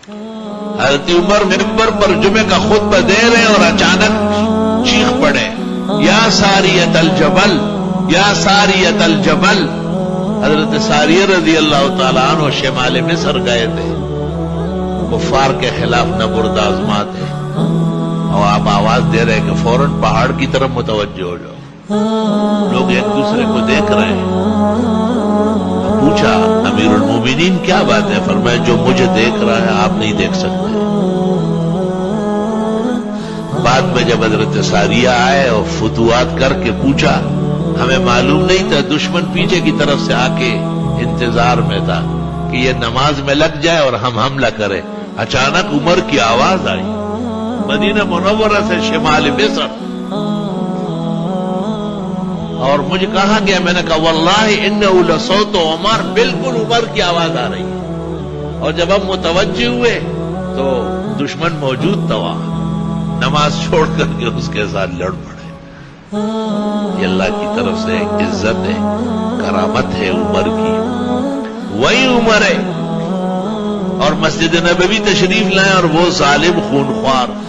حضرت عمر منبر پر جمعے کا خطبہ دے رہے اور اچانک چیخ پڑے، یا ساریت الجبل، یا ساریت الجبل۔ حضرت ساریہ رضی اللہ تعالیٰ عنہ شمال مصر گئے تھے، کفار کے خلاف نبرد آزما تھے، اور آپ آواز دے رہے کہ فوراً پہاڑ کی طرف متوجہ ہو جاؤ۔ لوگ ایک دوسرے کو دیکھ رہے ہیں۔ پوچھا امیر المومنین کیا بات ہے؟ فرمایا جو مجھے دیکھ رہا ہے آپ نہیں دیکھ سکتے۔ بعد میں جب حضرت ساریہ آئے اور فتوحات کر کے پوچھا، ہمیں معلوم نہیں تھا، دشمن پیچھے کی طرف سے آ کے انتظار میں تھا کہ یہ نماز میں لگ جائے اور ہم حملہ کریں۔ اچانک عمر کی آواز آئی مدینہ منورہ سے شمال مصر، اور مجھے کہا گیا، میں نے کہا واللہ انہ لصوت عمر، بالکل عمر کی آواز آ رہی ہے۔ اور جب ہم متوجہ ہوئے تو دشمن موجود تھا وہاں، نماز چھوڑ کر کے اس کے ساتھ لڑ پڑے۔ یہ اللہ کی طرف سے عزت ہے، کرامت ہے عمر کی، وہی عمر ہے۔ اور مسجد نبوی تشریف لائے اور وہ ظالم خونخوار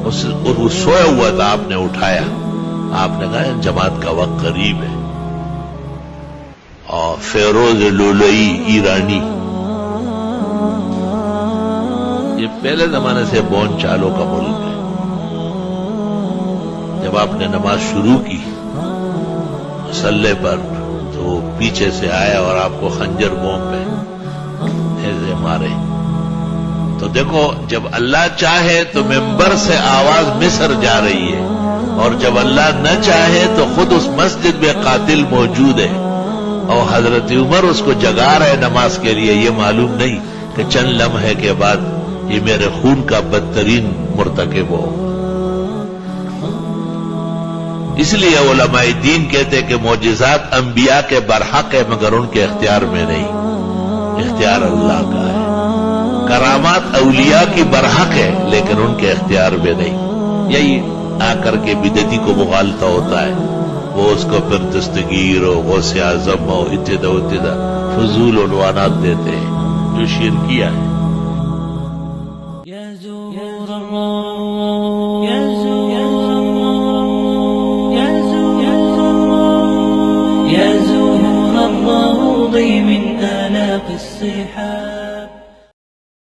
اور وہ سویا ہوا تھا، آپ نے اٹھایا، آپ نے کہا جماعت کا وقت قریب ہے۔ اور فیروز لولئی ایرانی، یہ پہلے زمانے سے بون چالوں کا ملک ہے۔ جب آپ نے نماز شروع کی مصلی پر تو وہ پیچھے سے آیا اور آپ کو خنجر بوم پہ ایسے مارے۔ تو دیکھو جب اللہ چاہے تو ممبر سے آواز مصر جا رہی ہے، اور جب اللہ نہ چاہے تو خود اس مسجد میں قاتل موجود ہے، اور حضرت عمر اس کو جگا رہے نماز کے لیے، یہ معلوم نہیں کہ چند لمحے کے بعد یہ میرے خون کا بدترین مرتکب ہو۔ اس لیے علماء دین کہتے کہ معجزات انبیاء کے برحق ہے مگر ان کے اختیار میں نہیں، اختیار اللہ کا ہے۔ کرامات اولیاء کی برحق ہے لیکن ان کے اختیار میں نہیں۔ یہی آ کر کے بدعتی کو مغالطہ ہوتا ہے، وہ اس کو پھر دستگیر ہو، غوث اعظم ہو، اتدا فضول عنوانات دیتے ہیں جو شرکیہ ہے۔